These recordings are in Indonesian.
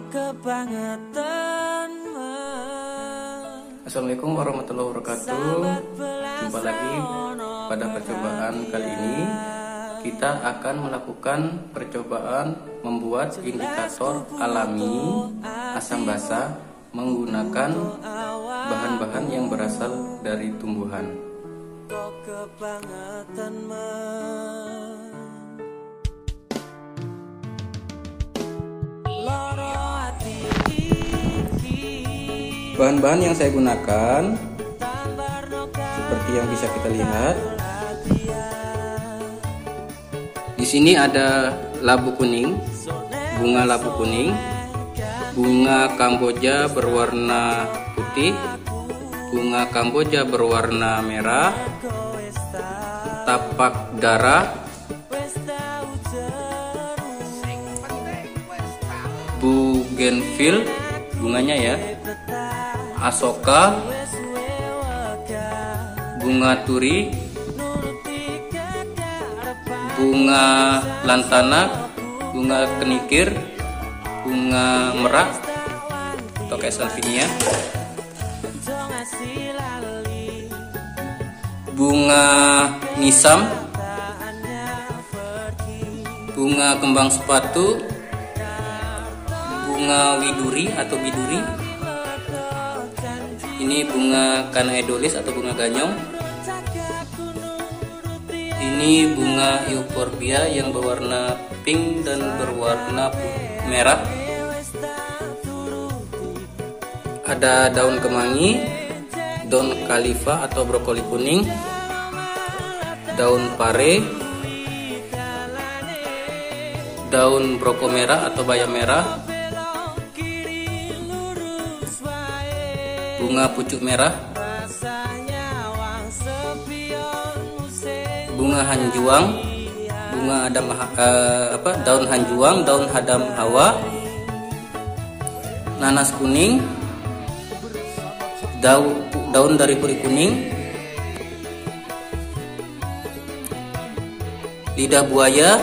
Assalamualaikum warahmatullahi wabarakatuh. Jumpa lagi pada percobaan kali ini. Kita akan melakukan percobaan membuat indikator alami asam basa menggunakan bahan-bahan yang berasal dari tumbuhan. Bahan-bahan yang saya gunakan seperti yang bisa kita lihat. Di sini ada labu kuning, bunga labu kuning, bunga kamboja berwarna putih, bunga kamboja berwarna merah, tapak darah, bougainville bunganya ya, asoka, bunga turi, bunga lantana, bunga kenikir, bunga merak atau kayak salvinia, bunga nisam, bunga kembang sepatu, bunga widuri atau biduri. Ini bunga canaedolis atau bunga ganyong. Ini bunga euphorbia yang berwarna pink dan berwarna merah. Ada daun kemangi, daun kalifa atau brokoli kuning, daun pare, daun broko merah atau bayam merah, bunga pucuk merah, bunga hanjuang, bunga daun hanjuang, daun hadam hawa, nanas kuning, daun dari puri kuning, lidah buaya,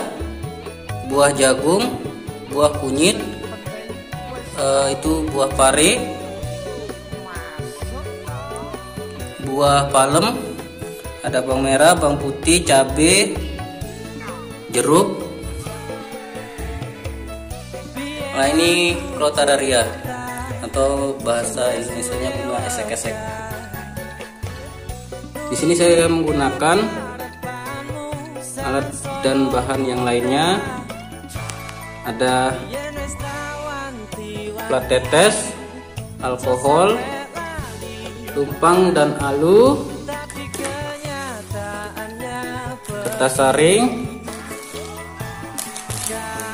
buah jagung, buah kunyit, itu buah pare, buah palem, ada bawang merah, bawang putih, cabai, jeruk. Nah, ini crotalaria atau bahasa Indonesianya bunga esek-esek. Di sini saya menggunakan alat dan bahan yang lainnya. Ada plat tetes, alkohol, tumpang dan alu, kertas saring,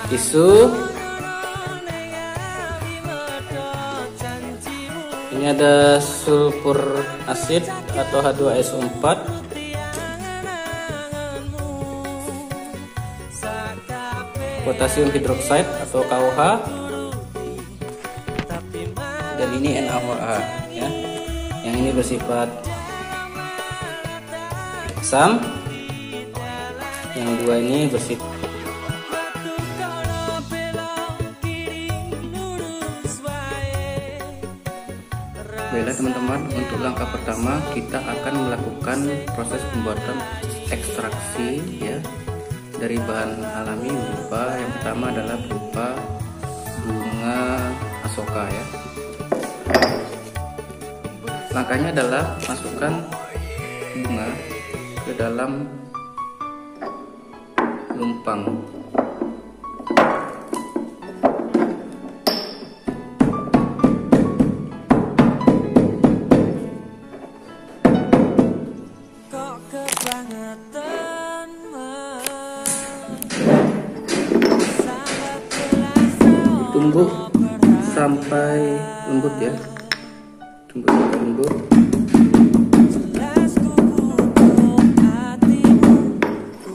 tisu. Ini ada sulfur asid atau H2SO4, potasium hidroksida atau KOH, dan ini NaOH ya. Yang ini bersifat asam, yang dua ini bersifat. Baiklah teman-teman, untuk langkah pertama kita akan melakukan proses pembuatan ekstraksi ya dari bahan alami berupa, yang pertama adalah berupa bunga asoka ya. Langkahnya adalah masukkan bunga ke dalam lumpang. Tumbuk sampai lembut ya. Tumbuk sampai lembut.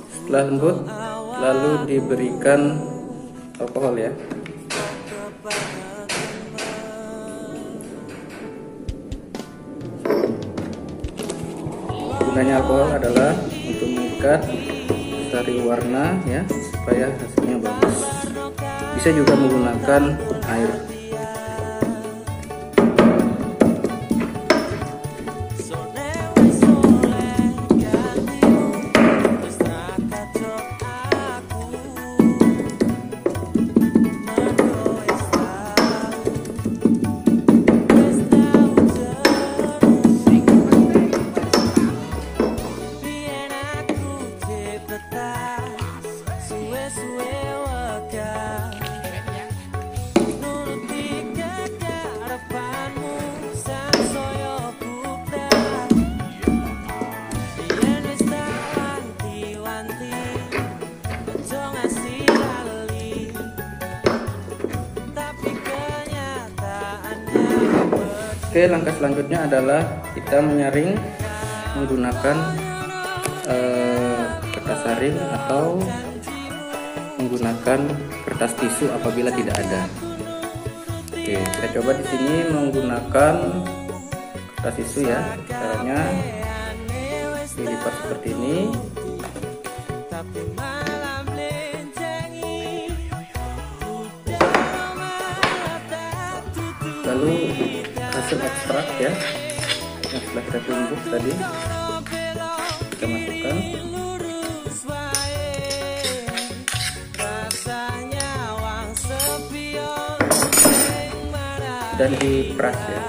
Setelah lembut, lalu diberikan alkohol ya. Gunanya alkohol adalah untuk mengikat sari warna ya, supaya hasilnya bagus. Bisa juga menggunakan air Oke, langkah selanjutnya adalah kita menyaring menggunakan kertas saring atau menggunakan kertas tisu apabila tidak ada. Oke, kita coba di sini menggunakan kertas tisu ya. Caranya dilipat seperti ini. Lalu hasil ekstrak ya, yang setelah kita tumbuk tadi kita masukkan dan diperas ya.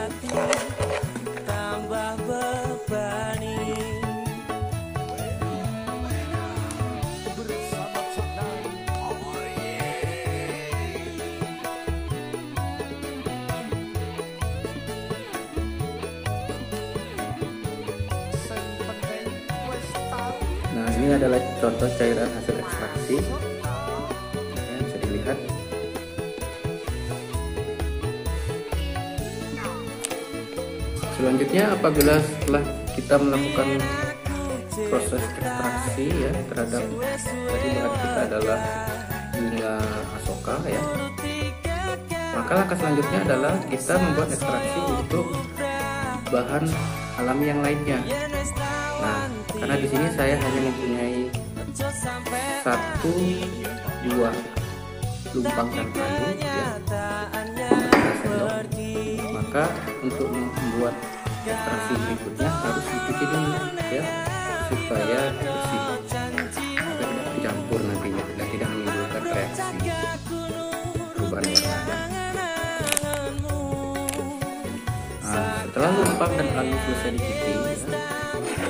Nah, ini adalah contoh cairan hasil ekstraksi ya, bisa dilihat. Selanjutnya, apabila setelah kita melakukan proses ekstraksi ya terhadap tadi bahan kita adalah bunga asoka ya, maka langkah selanjutnya adalah kita membuat ekstraksi untuk bahan alami yang lainnya. Nah, karena di sini saya hanya mempunyai 1-2 lumpang dan kayu ya, maka untuk membuat ekstraksi berikutnya harus dicuci dulu ya, supaya bersih agar tidak tercampur nantinya dan tidak menimbulkan reaksi perubahan warna. Nah, setelah lumpang dan kayu selesai dicuci ya,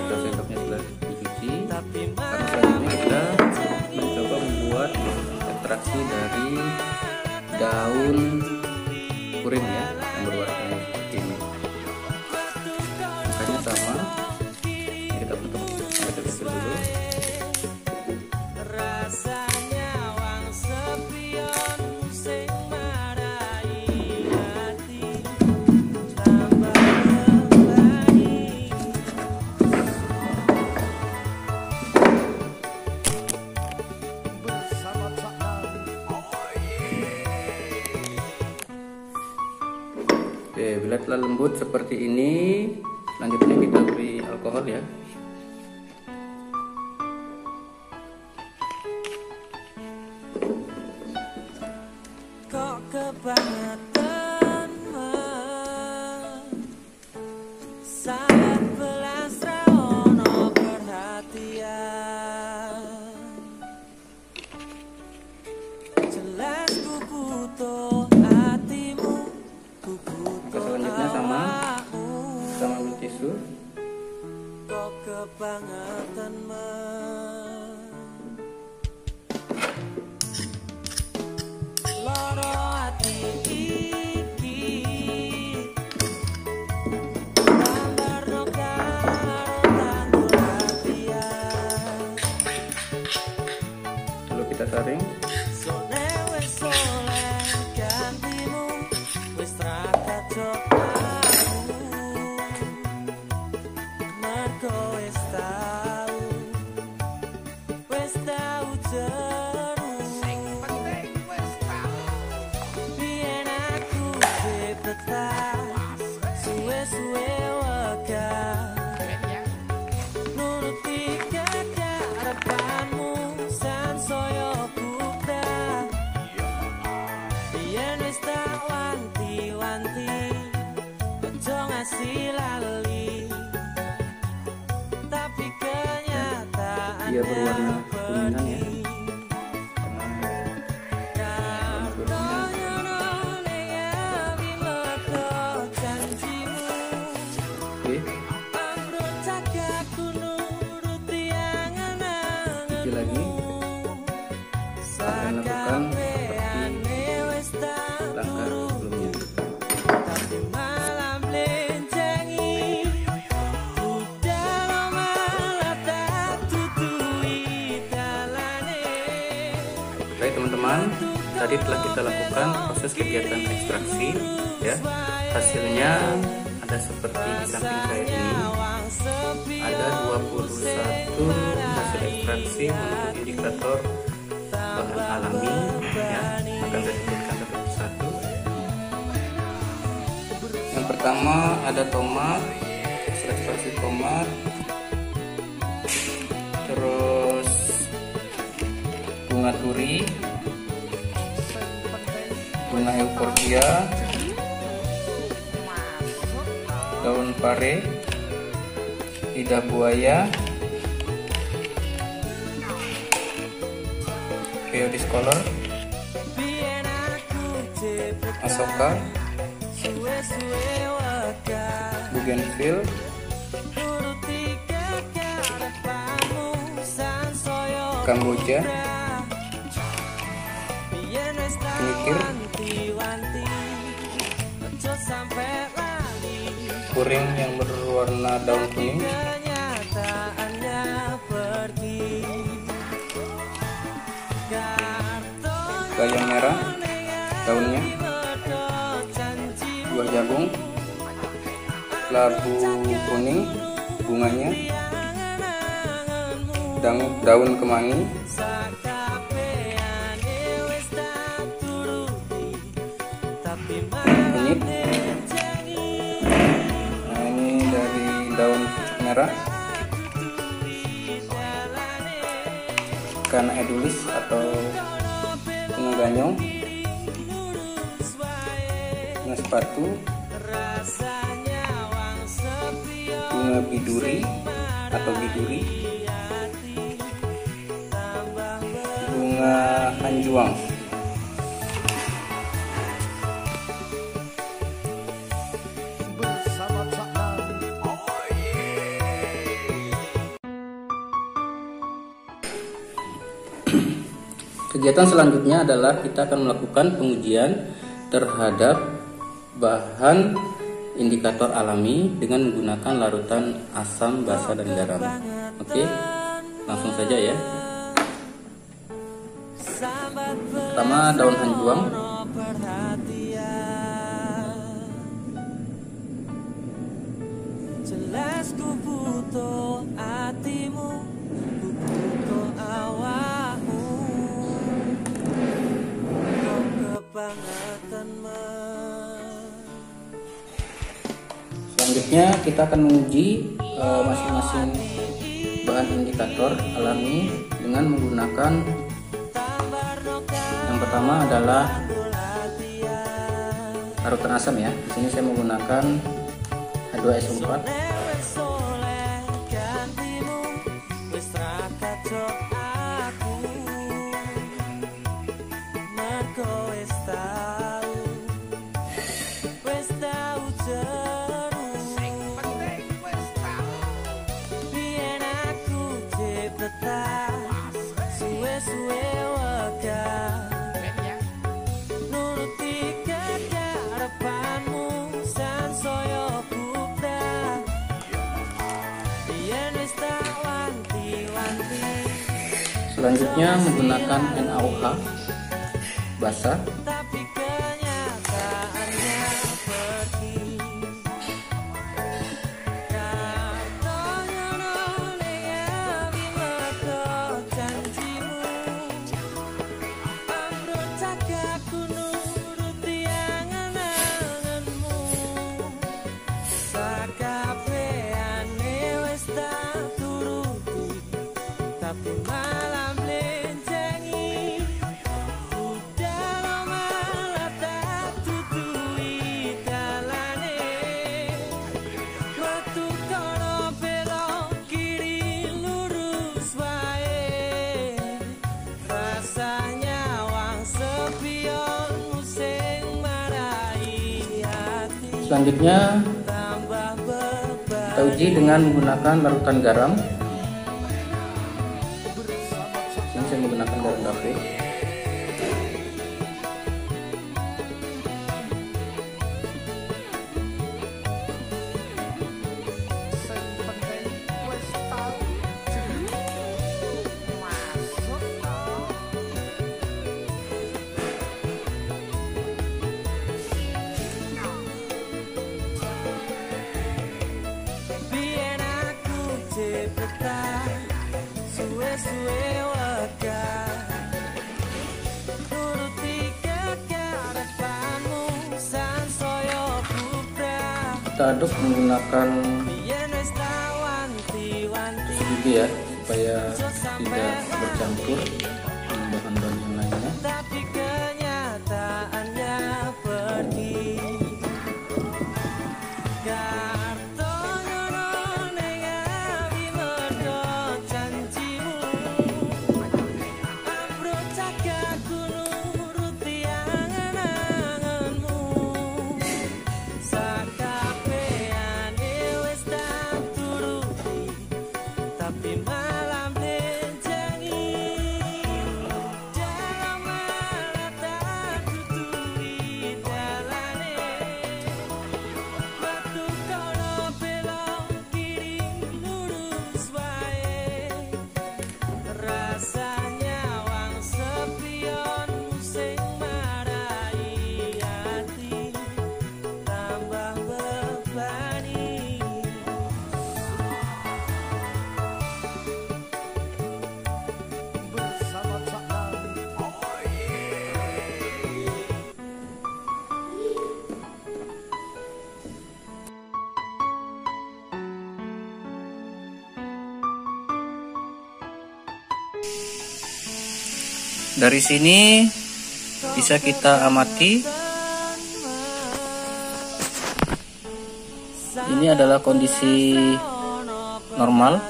sendoknya sudah dicuci, karena selanjutnya kita mencoba membuat ekstraksi dari daun kuring ya, yang berwarna seperti ini. Makanya sama, kita potong kecil-kecil dulu. Oke, bila telah lembut seperti ini, selanjutnya kita beri alkohol ya. Kok kebangetan sangat belas raono perhatian, jelas ku butuh hatimu, ku butuh selanjutnya sama ambil tisu. Kok kebangetan loro ati iki gambarno karo tanggul hatian, Lalu kita saring. sone wis oleh gantimu, wis ra kacok aku, mergo wis tau jeru, biyen aku betah suwe-suwe wegah nuruti kekarepanmu sansaya buktah, biyen wis tak wanti-wanti aja ngasih lali, tapi kenyataan Dia berwarna kuningan ya. Oke, lagi akan lakukan seperti langkah sebelumnya. Baik teman-teman, tadi telah kita lakukan proses kegiatan ekstraksi ya. Hasilnya ada seperti di samping saya ini, ada 21 hasil ekstraksi untuk indikator bahan alami ya. Akan saya sebutkan satu persatu. Yang pertama ada tomat, ekstraksi tomat, terus bunga turi, bunga euforbia, daun pare, lidah buaya, Geodiscolor, Asoka, Bougainville, Kamboja, Mikir, kuring yang berwarna daun kuning, bayam merah daunnya, buah jagung, labu kuning bunganya, daun kemangi, kunyit. Nah, ini dari daun merah, Canna edulis atau bunga ganyong, bunga sepatu, bunga biduri atau biduri, bunga hanjuang. Kegiatan selanjutnya adalah kita akan melakukan pengujian terhadap bahan indikator alami dengan menggunakan larutan asam, basa, dan garam. Oke, langsung saja ya. Pertama daun hanjuang. Jelas ku butuh hatimu, ku butuh awakmu, kau kebangetanmu. Selanjutnya kita akan menguji masing-masing bahan indikator alami dengan menggunakan yang pertama adalah larutan asam ya. Di sini saya menggunakan H2SO4. Selanjutnya menggunakan NaOH basah. Tapi kenyataannya pergi. Katanya noleh bimeko janjimu, ambruk cagaku nuruti angan-anganmu. Sakabehane wis tak turuti, tapi malam blenjengi udah malah tak tutui dalane. Metu kono belok kiri lurus wae, rasanya wang sepionmu sing marai hati. Selanjutnya Tambah beban kita uji dengan menggunakan larutan garam. Ini saya menggunakan garam dapur. suwe-suwe wegah nuruti kekarepanmu sansaya bubrah. Kita aduk menggunakan Yen wis tak wanti-wanti gigi ya, supaya tidak bercampur dengan bahan-bahan yang lainnya. tapi kenyataannya pergi. Karto ngono ning ati medhot janjimu, ambruk cagaku nuruti angan-anganmu. Sakabehane wis tak turuti, tapi malam benjangi. Dalam malah tak tutui dalane. Batu kono belok kiri lurus wae. Rasanya wang sepionmu sing marai hati tambah bebani. Bersama Cak Nabi. Dari sini bisa kita amati, ini adalah kondisi normal.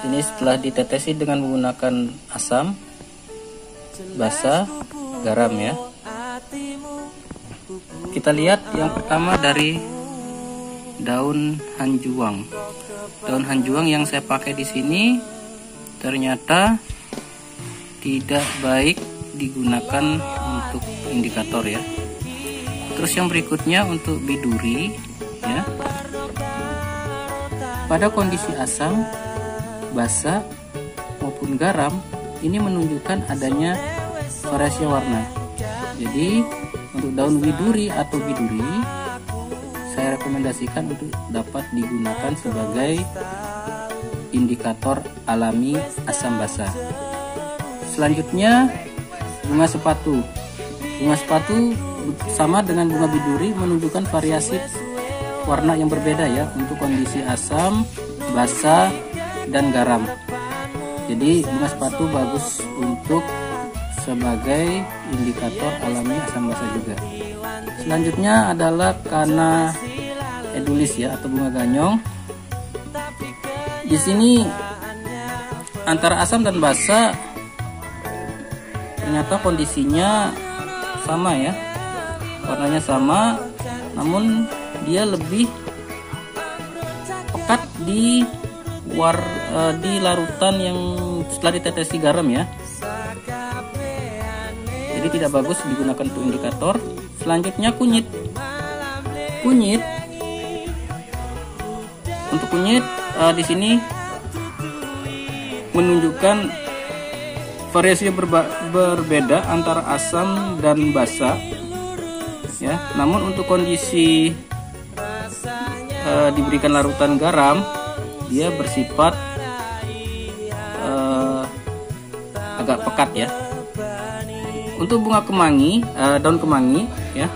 Ini setelah ditetesi dengan menggunakan asam, basa, garam ya. Kita lihat yang pertama dari daun hanjuang. Daun hanjuang yang saya pakai di sini ternyata tidak baik digunakan untuk indikator ya. Terus yang berikutnya untuk biduri ya. Pada kondisi asam, basa maupun garam ini menunjukkan adanya variasi warna. Jadi untuk daun biduri atau biduri saya rekomendasikan untuk dapat digunakan sebagai indikator alami asam basa. Selanjutnya bunga sepatu. Bunga sepatu sama dengan bunga biduri menunjukkan variasi warna yang berbeda ya untuk kondisi asam, basa, dan garam. Jadi bunga sepatu bagus untuk sebagai indikator alami asam basa juga. Selanjutnya adalah kana edulis ya atau bunga ganyong. Di sini antara asam dan basa ternyata kondisinya sama ya, warnanya sama, namun dia lebih pekat di larutan yang setelah ditetesi garam ya. Jadi tidak bagus digunakan untuk indikator. Selanjutnya kunyit. Untuk kunyit di sini menunjukkan variasi yang berbeda antara asam dan basa ya. Namun untuk kondisi diberikan larutan garam, dia bersifat agak pekat ya. Untuk bunga kemangi, daun kemangi ya.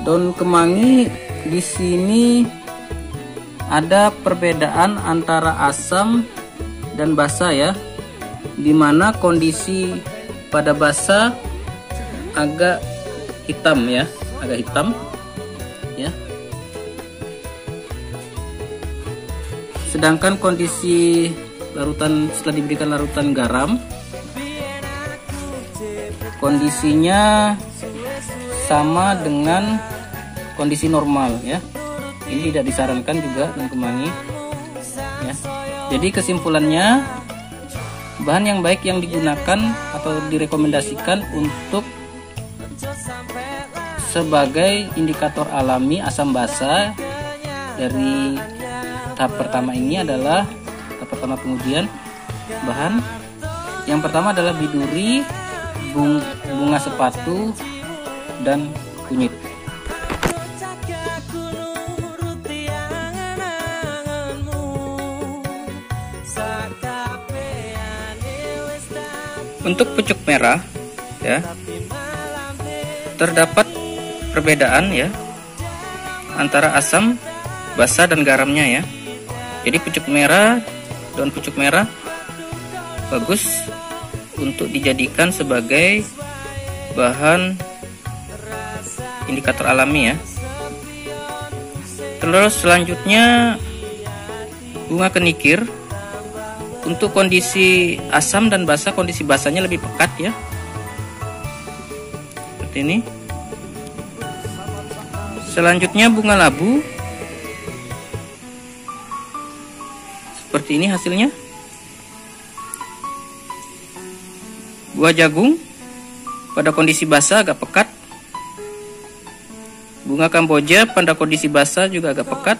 Daun kemangi di sini ada perbedaan antara asam dan basa ya, dimana kondisi pada basa agak hitam ya, agak hitam ya. Sedangkan kondisi larutan setelah diberikan larutan garam, kondisinya sama dengan kondisi normal ya. Ini tidak disarankan juga daun kemangi ya. Jadi kesimpulannya, bahan yang baik yang digunakan atau direkomendasikan untuk sebagai indikator alami asam basa dari tahap pertama ini adalah tahap pertama pengujian bahan. Yang pertama adalah biduri, bunga sepatu, dan kunyit. Untuk pucuk merah ya, terdapat perbedaan ya antara asam, basa dan garamnya ya. Jadi pucuk merah, daun pucuk merah bagus untuk dijadikan sebagai bahan indikator alami ya. Terus selanjutnya bunga kenikir. Untuk kondisi asam dan basa, kondisi basanya lebih pekat ya, seperti ini. Selanjutnya bunga labu, seperti ini hasilnya. Buah jagung pada kondisi basah agak pekat. Bunga kamboja pada kondisi basah juga agak pekat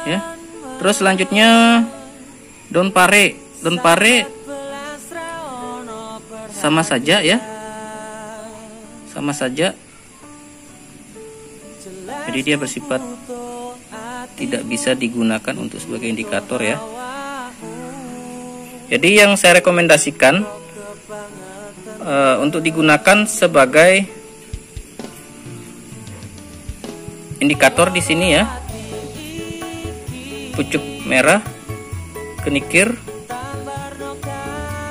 ya. Terus selanjutnya daun pare. Daun pare sama saja ya, sama saja. Jadi dia bersifat tidak bisa digunakan untuk sebagai indikator ya. Jadi yang saya rekomendasikan untuk digunakan sebagai indikator di sini ya, pucuk merah, kenikir,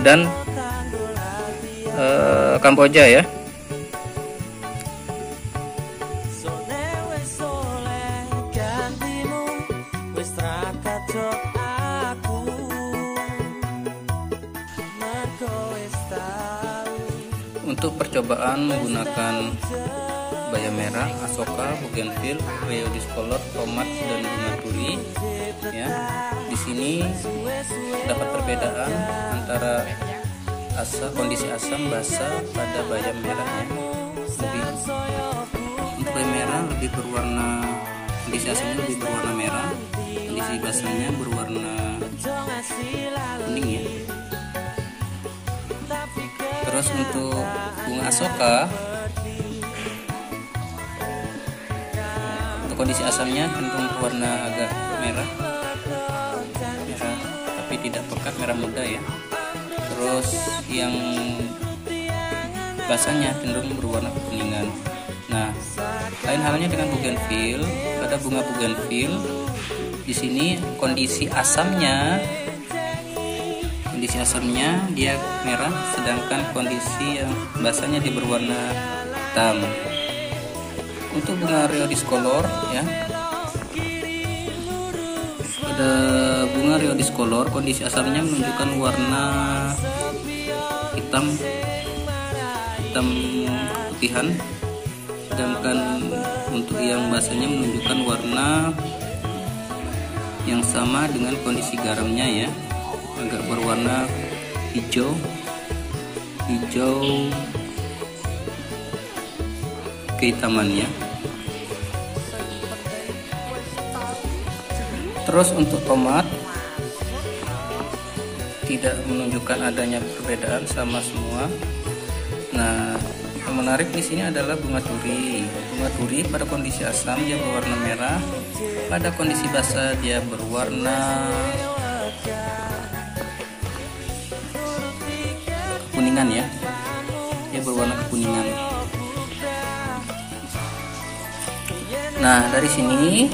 dan kamboja ya. Untuk percobaan menggunakan bayam merah, asoka, bougainville, rio discolor, tomat, dan bunga turi ya. Di sini dapat perbedaan antara kondisi asam basa pada bayam merahnya. Untuk bayam merah lebih berwarna, kondisi asamnya lebih berwarna merah, kondisi basanya berwarna kuning ya. Terus untuk bunga asoka, untuk kondisi asamnya cenderung berwarna agak merah, tapi tidak pekat, merah muda ya. Terus yang basanya cenderung berwarna kekuningan. Nah, lain halnya dengan bougainville. Pada bunga bougainville di sini kondisi asamnya dia merah, sedangkan kondisi yang basanya dia berwarna hitam. Untuk bunga rio discolor ya, pada bunga rio discolor kondisi asamnya menunjukkan warna hitam keputihan, sedangkan untuk yang basanya menunjukkan warna yang sama dengan kondisi garamnya ya, agak berwarna hijau kehitaman ya. Terus untuk tomat tidak menunjukkan adanya perbedaan, sama semua. Nah, yang menarik di sini adalah bunga turi. Bunga turi pada kondisi asam dia berwarna merah, pada kondisi basah dia berwarna kekuningan ya. Dia berwarna kekuningan. Nah, dari sini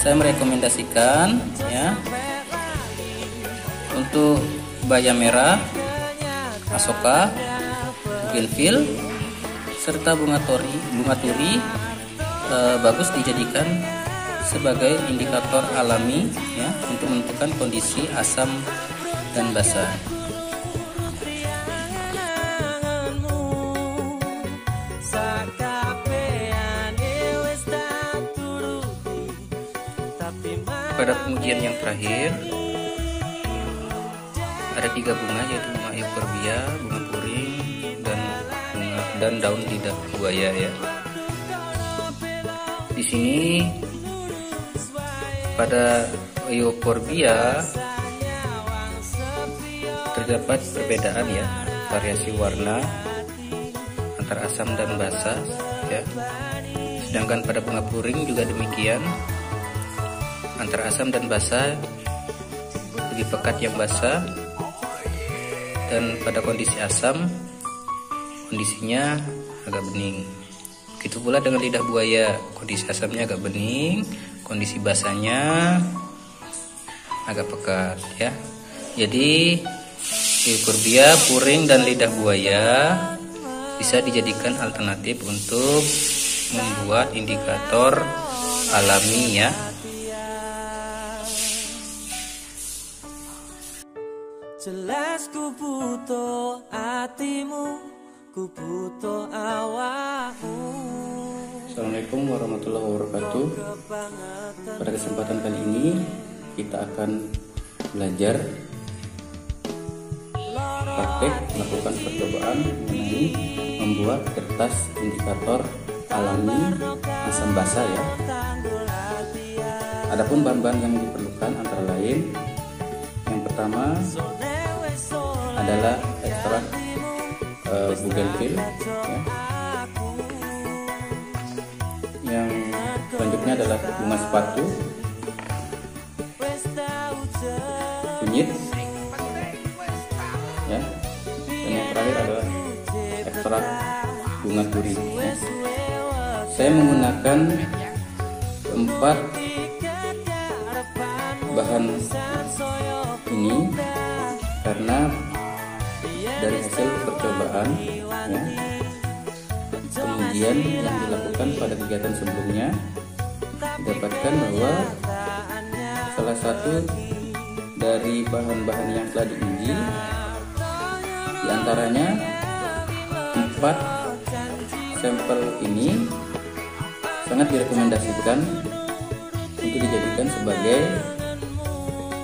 saya merekomendasikan ya untuk bayam merah, asoka, bougainville, serta bunga turi bagus dijadikan sebagai indikator alami ya untuk menentukan kondisi asam dan basa. Pada pengujian yang terakhir ada 3 bunga, yaitu bunga euphorbia, bunga puring, dan daun lidah buaya ya. Di sini pada euphorbia terdapat perbedaan ya, variasi warna antara asam dan basa ya. Sedangkan pada bunga puring juga demikian, antara asam dan basa lebih pekat yang basa, dan pada kondisi asam kondisinya agak bening. Begitu pula dengan lidah buaya, kondisi asamnya agak bening, kondisi basahnya agak pekat ya. Jadi Eucorbia, puring dan lidah buaya bisa dijadikan alternatif untuk membuat indikator alami ya. Jelas ku butuh hatimu, ku butuh awakmu. Assalamualaikum warahmatullahi wabarakatuh. Pada kesempatan kali ini kita akan belajar praktek melakukan percobaan mengenai membuat kertas indikator alami asam basa ya. Adapun bahan-bahan yang diperlukan antara lain, yang pertama adalah ekstrak bougainville ya. Yang selanjutnya adalah bunga sepatu, kunyit ya, dan yang terakhir adalah ekstrak bunga duri ya. Saya menggunakan 4 bahan ini karena dari hasil percobaan ya, kemudian yang dilakukan pada kegiatan sebelumnya didapatkan bahwa salah satu dari bahan-bahan yang telah diuji diantaranya 4 sampel ini sangat direkomendasikan untuk dijadikan sebagai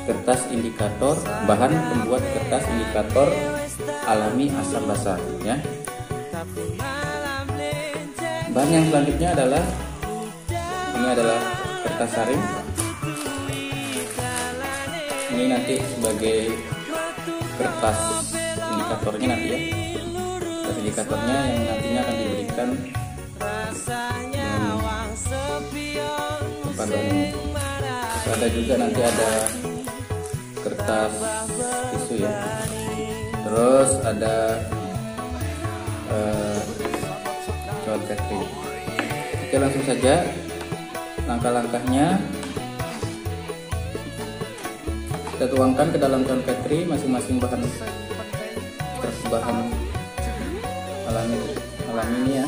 kertas indikator, bahan pembuat kertas indikator alami asam basa ya. Bahan yang selanjutnya adalah ini adalah kertas saring. Ini nanti sebagai kertas indikatornya nanti ya. Kertas indikatornya yang nantinya akan diberikan kepada ini. Terus ada juga nanti ada kertas tisu ya. Terus ada convectri. Oke, langsung saja langkah-langkahnya. Kita tuangkan ke dalam convectri masing-masing bahan alami ini ya.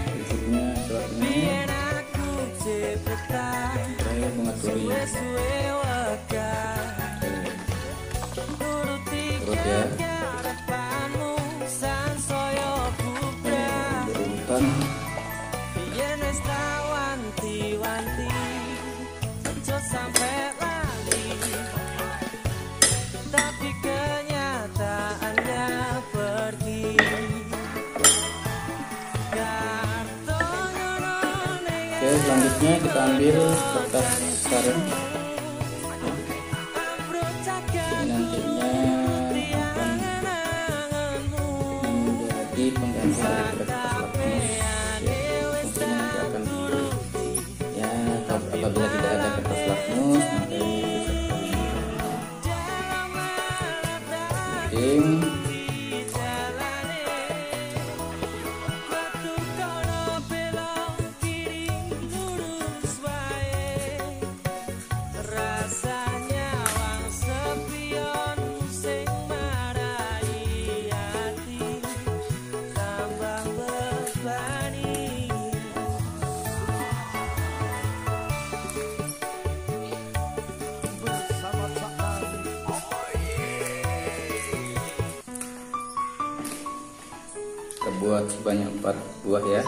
Berikutnya setelah ini terakhir bunga duri. Terus ya, berurutan. Tapi kenyataannya pergi. Oke, selanjutnya kita ambil kertas saring. Ini nantinya akan menjadi pengganti dari kertas lakmus ya. Fungsinya nanti akan ya, apabila tidak ada kertas lakmus maka ini bisa penting. Kita buat sebanyak 4 buah ya.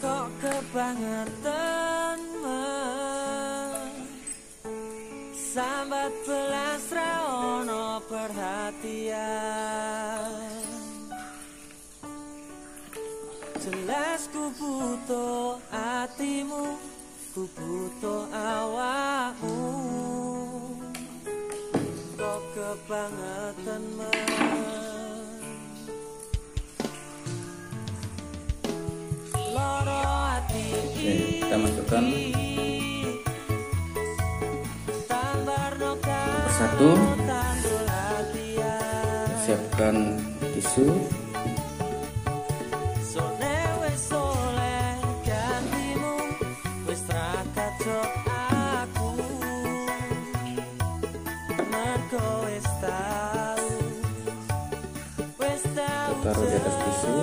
Kok kebangetan sambat belas raono perhatian. Jelas ku butuh hatimu, ku butuh awakmu. Kok kebangetan loro ati. Oke, kita masukkan persatu. Siapkan tisu. Taruh di atas tisu.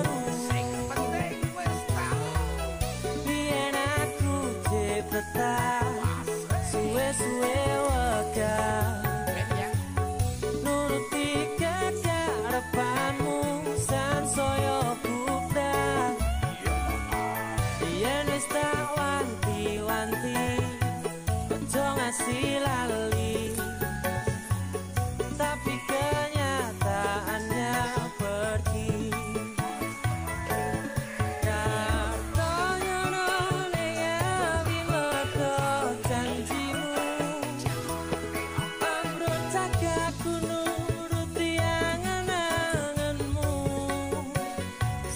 Tapi kenyataannya pergi. Kartonya nolenya bimeto janjimu, ambruk cagaku nuruti angan-anganmu.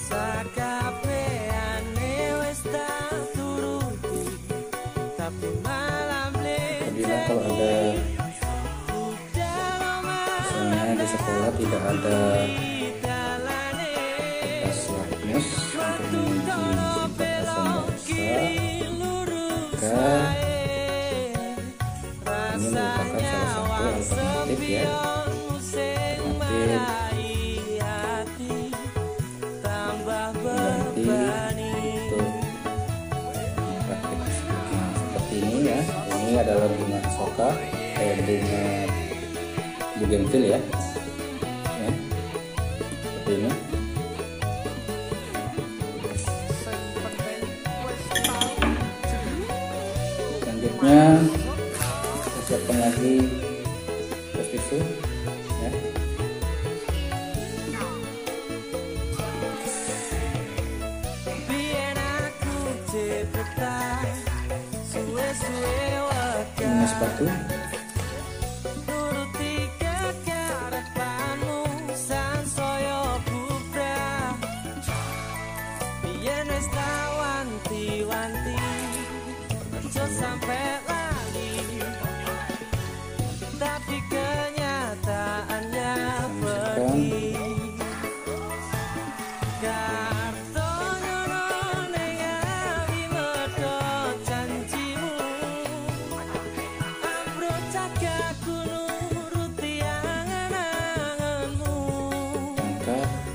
Sakabehane wis tak turuti, tapi malam Apabila kalau ada misalnya di sekolah tidak ada kertas lakmus untuk mengunci sifat asam basa, maka ini merupakan salah satu alternatif ya, alternatif untuk praktik. Nah, seperti ini ya, ini adalah bunga asoka, bunga bougainville ya, seperti ini. Selanjutnya kita siapkan lagi kertas tisu ya. Ini sepatu. Sampai lali, tapi kenyataannya pergi. Kartonya nolenya bimeto janjimu, ambruk cagaku nuruti angan-anganmu.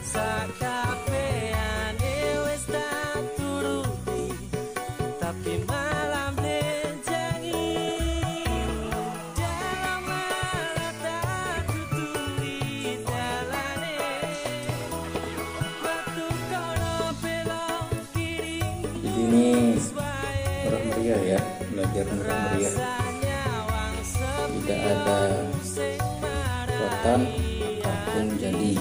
Sakabehane wis tak turuti, tapi ini murah meriah ya, belajar murah meriah, tidak ada rotan apapun jadi.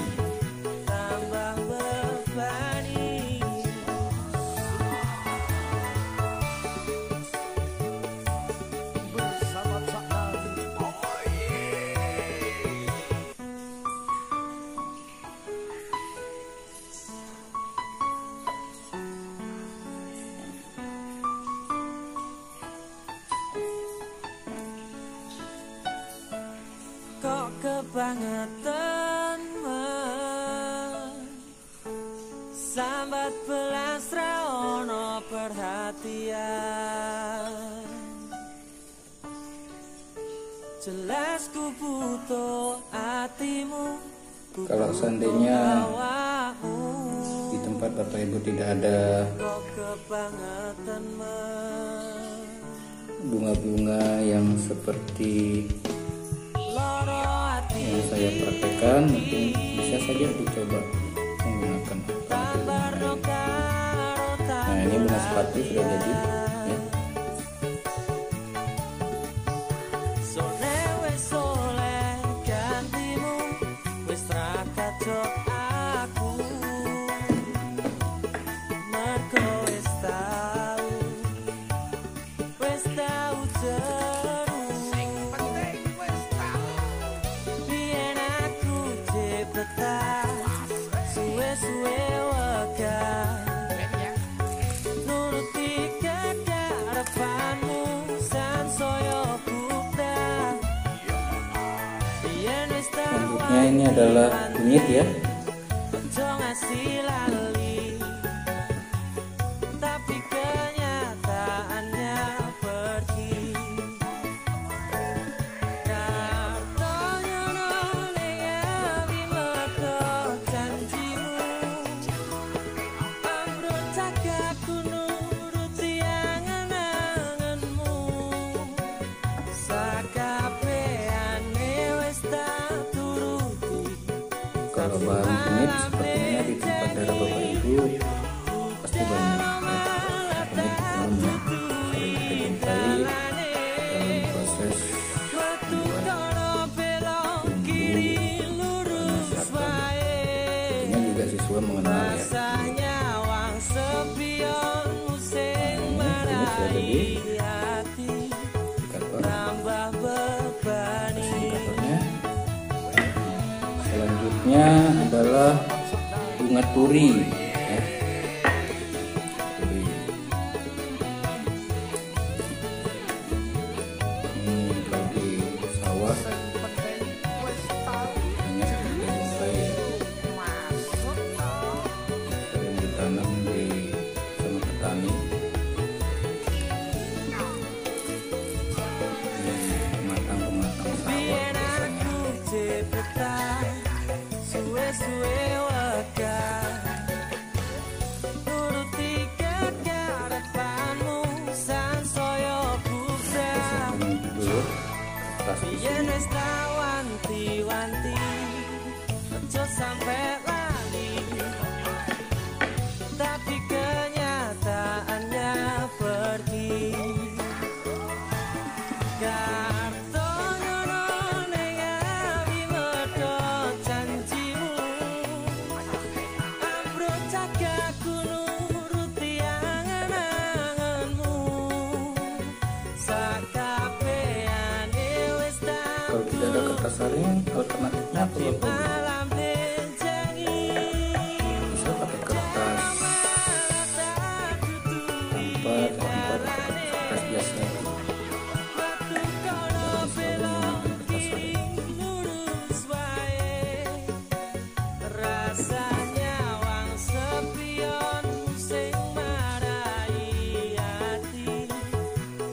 Kok kebangetan sambat belas ra ono perhatian. Jelas ku butuh hatimu. Kalau seandainya di tempat Bapak Ibu tidak ada bunga-bunga yang seperti yang saya praktekkan, mungkin bisa saja dicoba menggunakan bunga. Nah, ini bunga sepatu sudah jadi ya. Bien Selanjutnya ini adalah kunyit ya. Ojo ngasih lali, tapi kenyataannya pergi. Kartonya noleh mergo janjimu, ambruk cagaku nuruti angen-angenmu. Sakabehane wis tak turuti. Kalau bahan kunyit sepertinya di tempat daerah Bapak Ibu pasti banyak ya. Kunyit umum ya, sering kita jumpai dalam proses membuat bumbu masakan. Tentunya juga siswa mengenal ya. Ini sudah jadi indikatornya. Selanjutnya adalah bunga turi ya. Turi. Ini kalau di sawah hanya sampai sering ditanam sama petani. Pematang sawah biasanya. Suwe-suwe wekah nuruti kekarepanmu sansaya bubrah. Dulu tas di Yen sini. wis tak wanti-wanti aja sampe lali, tapi kenyataannya pergi. Kartonya noleh mergo janjimu, ambruk cagaku nuruti angen-angenmu. Sakabehane wis tak Kalau tidak ada kertas saring, alternatifnya apa Bapak Ibu? malam benjangi. Bisa pakai kertas tempat atau kertas biasa. Rasanya wang sepion sing marai hati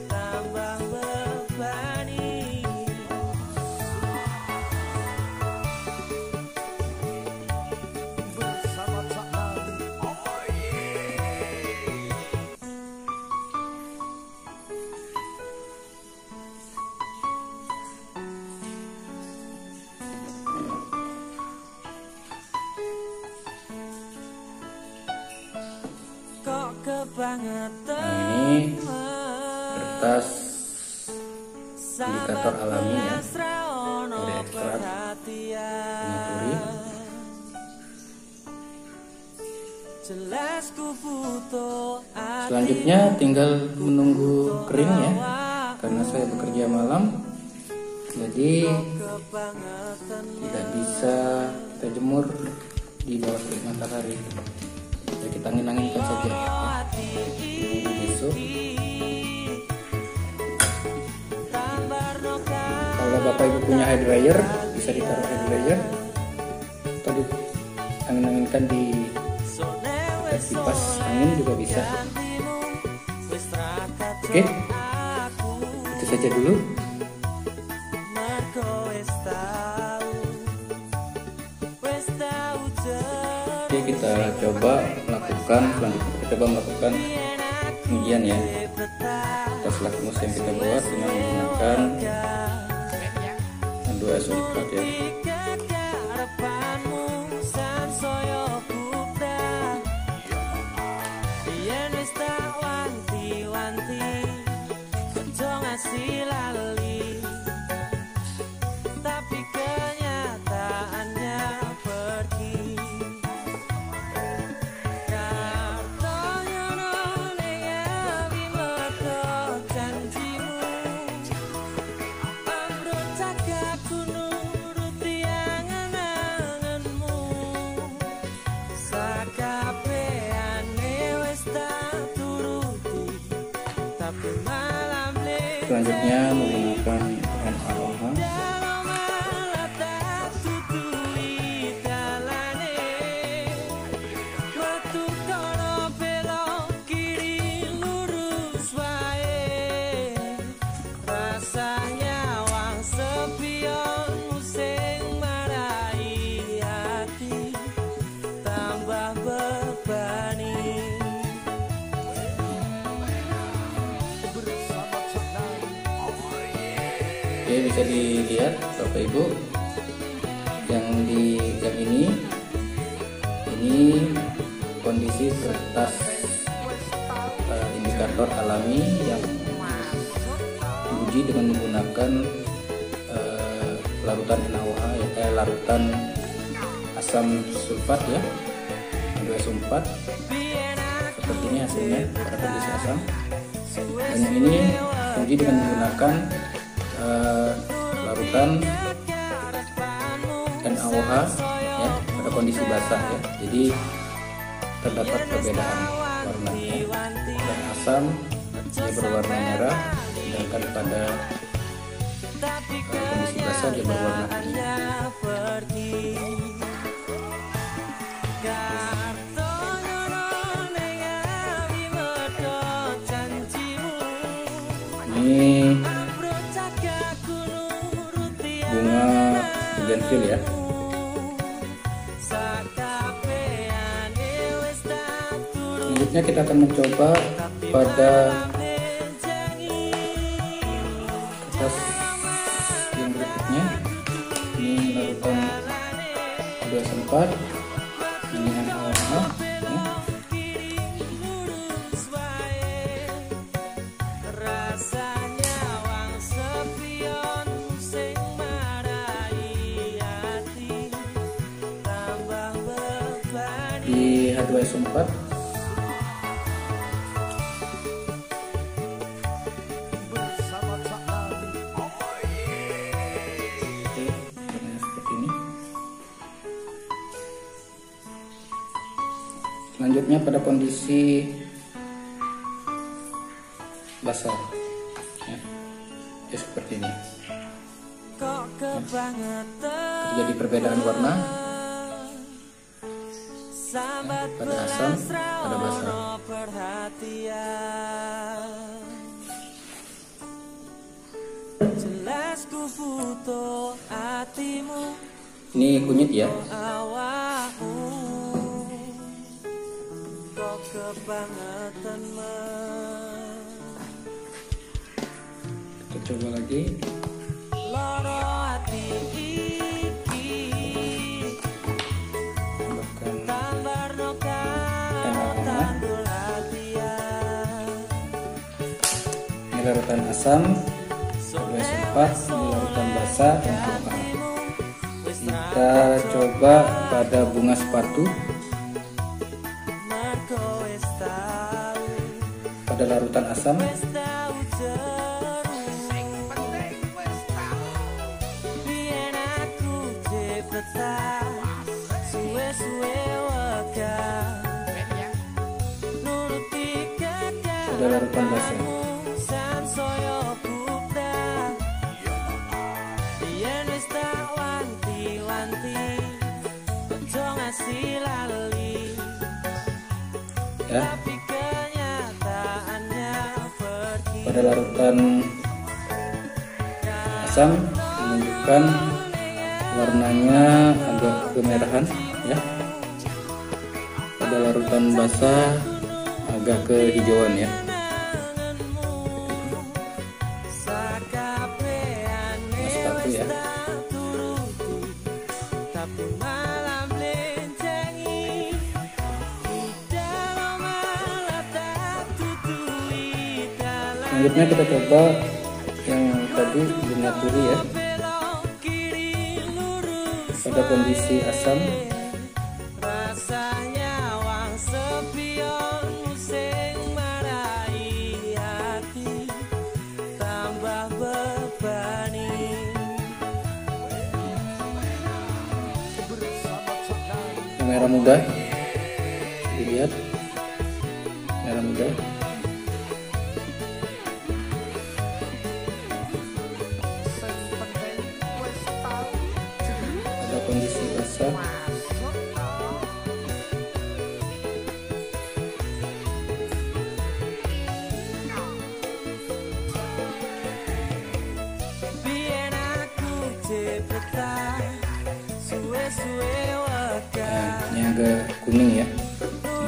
tambah bebani. Kok kebangetan Nah, ini kertas indikator alami ya, dari ekstrak bunga turi. Jelas ku butuh Selanjutnya tinggal menunggu kering ya, karena saya bekerja malam, jadi kebangetan tidak bisa kita jemur di bawah terik matahari. Jadi kita angin-anginkan saja ya. Tunggu besok. Kalau Bapak Ibu punya hair dryer, bisa ditaruh hair dryer atau diangin-anginkan di kipas angin juga bisa. Oke, itu saja dulu. Oke, kita coba melakukan ujian ya. Tes lakmus yang kita buat dengan menggunakan H2SO4 ya. Tapi kenyataannya pergi. Kartonya noleh mergo janjimu, ambruk cagaku nuruti angen-angenmu. Sakabehane wis tak turuti, tapi malam Selanjutnya menggunakan MAOH. dalam malah tak tutup. Oke, bisa dilihat Bapak Ibu, yang ini kondisi kertas indikator alami yang diuji dengan menggunakan larutan NaOH, larutan asam sulfat ya, H2SO4. Seperti ini hasilnya pada kondisi asam. Dan yang ini diuji dengan menggunakan larutan NaOH ya pada kondisi basah ya. Jadi terdapat perbedaan warnanya. Dan asam dia berwarna merah, sedangkan pada kondisi basah dia berwarna kuning. Ini bunga bugenvil ya. Selanjutnya kita akan mencoba pada kertas yang berikutnya. Ini larutan H2SO4, ini NaOH ya. Di H2SO4 seperti ini. Selanjutnya pada kondisi basah ya, seperti ini. Jadi perbedaan warna pada asam, pada basah. Ini kunyit ya. Kita coba lagi. Ini larutan asam, H2SO4, ini larutan basah NaOH. Kita coba pada bunga sepatu. Pada larutan asam. Pada larutan basah. Ya. Pada larutan asam menunjukkan warnanya agak kemerahan ya. Pada larutan basah agak kehijauan ya. Nah, sepatu ya. Selanjutnya kita coba yang tadi bunga turi ya. Pada kondisi asam. Yang merah muda, dilihat merah muda. Kondisi basah. Nah, ini agak kuning ya.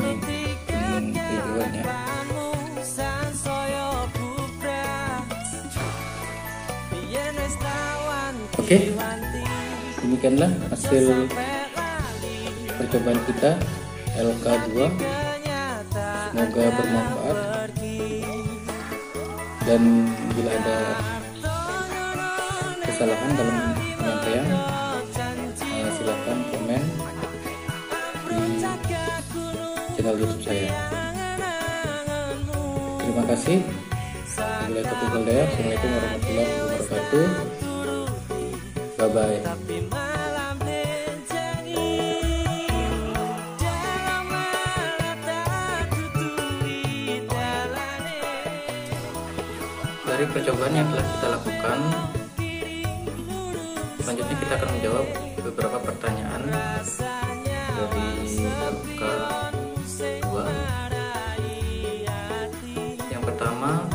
Ini kuning hijauan ya. Yes, Oke, demikianlah hasil percobaan kita LK2. Semoga bermanfaat, dan bila ada kesalahan dalam penyampaian silakan komen di channel YouTube saya. Terima kasih. Assalamualaikum warahmatullahi wabarakatuh. Bye bye. Dari percobaan yang telah kita lakukan, selanjutnya kita akan menjawab beberapa pertanyaan dari LK2. Yang pertama,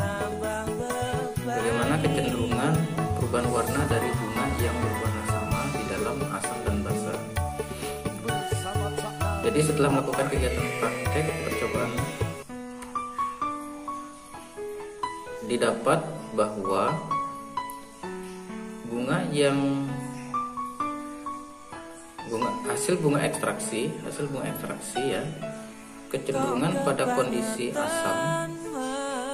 bagaimana kecenderungan perubahan warna dari bunga yang berwarna sama di dalam asam dan basa? Jadi setelah melakukan kegiatan praktek percobaan, didapat bahwa hasil bunga ekstraksi ya, kecenderungan pada kondisi asam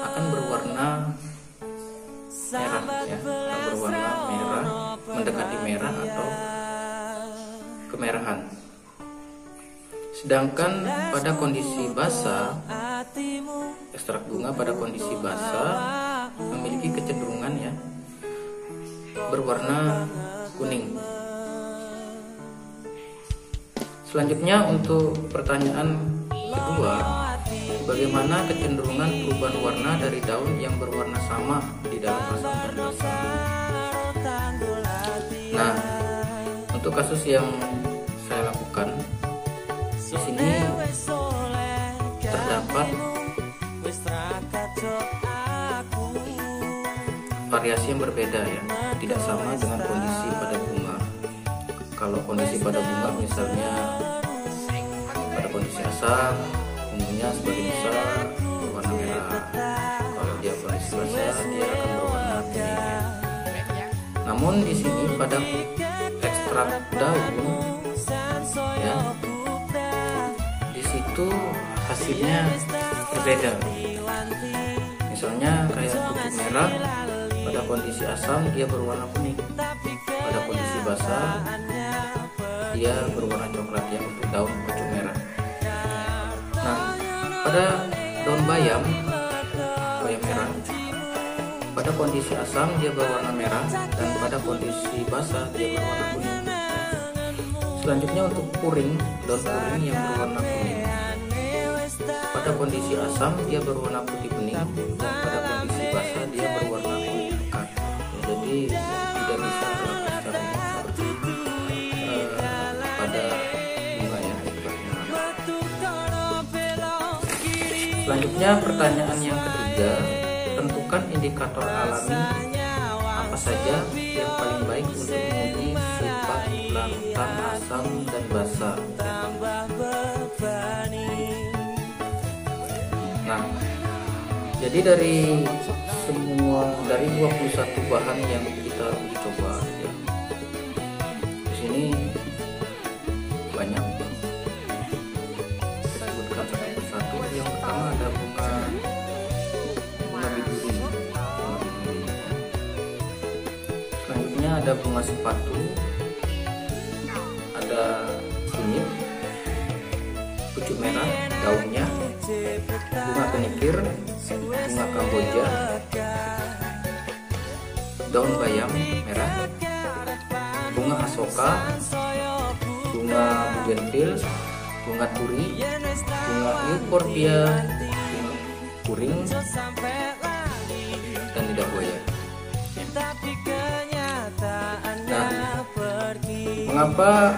akan berwarna merah ya, akan berwarna merah, mendekati merah atau kemerahan. Sedangkan pada kondisi basa, ekstrak bunga pada kondisi basa memiliki kecenderungan ya berwarna kuning. Selanjutnya untuk pertanyaan kedua, bagaimana kecenderungan perubahan warna dari daun yang berwarna sama di dalam asam dan basa? Nah, untuk kasus yang saya lakukan di sini terdapat variasi yang berbeda ya, tidak sama dengan kondisi pada bunga. Kalau kondisi pada bunga misalnya pada kondisi asam, umumnya sebagian besar berwarna merah. Kalau dia kondisi basa, dia akan berwarna kuning. Namun di sini pada ekstrak daun ya, di situ hasilnya berbeda. Misalnya kayak pucuk merah, pada kondisi asam dia berwarna kuning, pada kondisi basa dia berwarna coklat ya untuk daun pucuk merah. Nah, pada daun bayam merah, pada kondisi asam dia berwarna merah, dan pada kondisi basa dia berwarna kuning. Selanjutnya untuk puring, daun puring yang berwarna kuning, pada kondisi asam dia berwarna putih kuning, dan pada kondisi basa dia berwarna kuning pekat. Jadi tidak bisa terlakukan secara umum seperti pada bunga ya. Selanjutnya pertanyaan yang ketiga, tentukan indikator alami apa saja yang paling baik untuk menguji sifat larutan asam dan basa. Nah, jadi dari 21 bahan yang kita uji coba ya, di sini banyak disebutkan satu persatu. Yang pertama ada bunga biduri. Selanjutnya ada bunga sepatu, ada kunyit, pucuk merah daunnya, bunga kenikir, bunga kamboja, daun bayam merah, bunga asoka, bunga bugenvil, bunga turi, bunga euphorbia, bunga kuring, dan lidah buaya. Nah, mengapa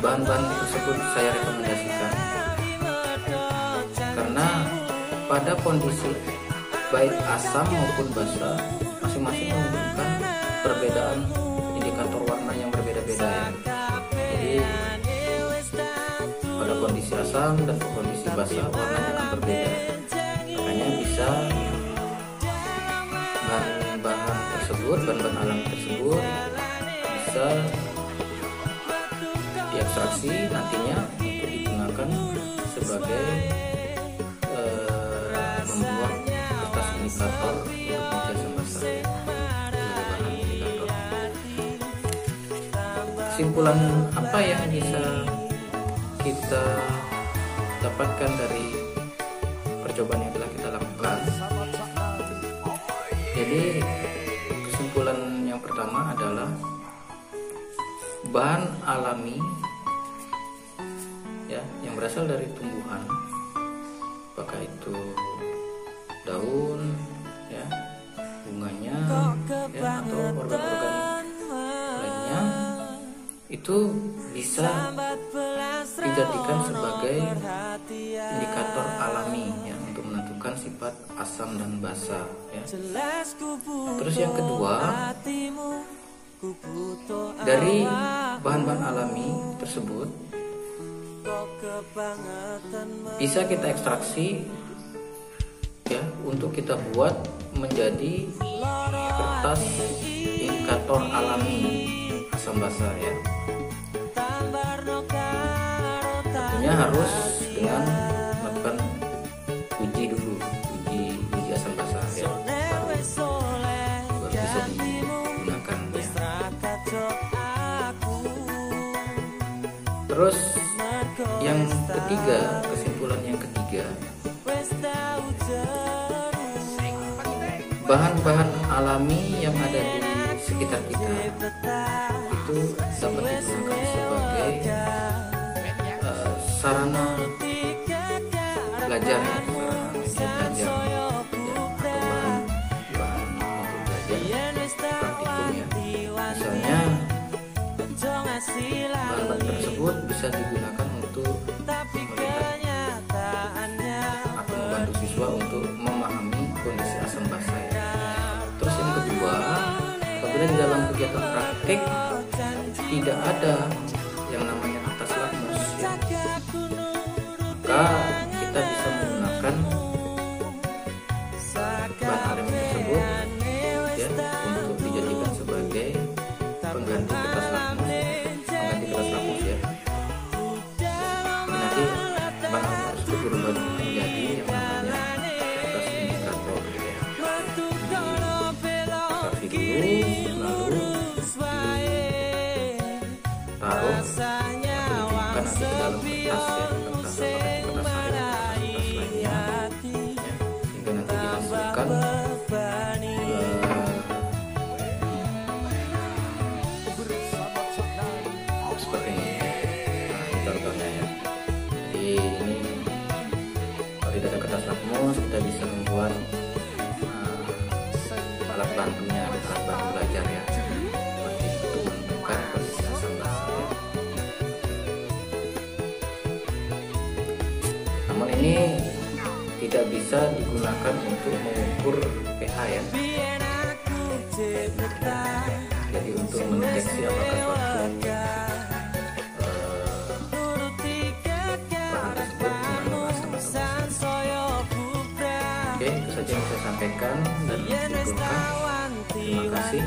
bahan-bahan tersebut saya rekomendasikan? Karena pada kondisi baik asam maupun basa masing-masing menunjukkan perbedaan indikator warna yang berbeda-beda ya. Jadi pada kondisi asam dan kondisi basa warnanya akan berbeda. Makanya bisa bahan-bahan tersebut tersebut, bahan-bahan alami tersebut bisa diekstraksi nantinya untuk digunakan sebagai membuat kertas indikator untuk media asam basa sebagai bahan indikator. Kesimpulan apa yang bisa kita dapatkan dari percobaan yang telah kita lakukan? Jadi kesimpulan yang pertama adalah bahan alami ya yang berasal dari tumbuhan, apakah itu daun ya, bunganya ya, atau organ-organ lainnya, itu bisa dijadikan sebagai indikator alami ya untuk menentukan sifat asam dan basa ya. Terus yang kedua, dari bahan-bahan alami tersebut bisa kita ekstraksi ya untuk kita buat menjadi kertas indikator alami asam basa ya. Tentunya harus dengan melakukan uji dulu, uji asam basa ya, baru bisa digunakan ya. Terus yang ketiga, kesimpulan yang ketiga, bahan-bahan alami yang ada di sekitar kita itu dapat digunakan sebagai sarana belajar ya, sarana media belajar ya, atau bahan untuk belajar praktikum ya. Misalnya bahan-bahan tersebut bisa digunakan untuk melihat atau membantu siswa untuk memahami kondisi asam basa ya. Terus yang kedua, apabila di dalam kegiatan praktik tidak ada yang namanya kertas lakmus ya, maka kita bisa menggunakan bahan alami tersebut ya untuk dijadikan sebagai pengganti kertas lakmus ya. Nanti bahan alami tersebut berubah menjadi yang namanya kertas indikator ya. Ekstraksi dulu, lalu ditaruh atau dibuka nanti ke dalam kertas ya, kertas apakah itu kertas karet atau kertas lainnya ya, sehingga nanti dihasilkan seperti ini. Nah, ini contohnya ya. Jadi ini kalau tidak ada kertas lakmus, kita bisa membuat alat bantunya, alat bantu belajar ya, seperti itu, menentukan kondisi asam basa ya. Namun ini tidak bisa digunakan untuk mengukur pH ya. Jadi untuk mendeteksi apakah suatu bahan tersebut mengandung asam atau basa. Oke, itu saja yang saya sampaikan dan simpulkan. Terima kasih.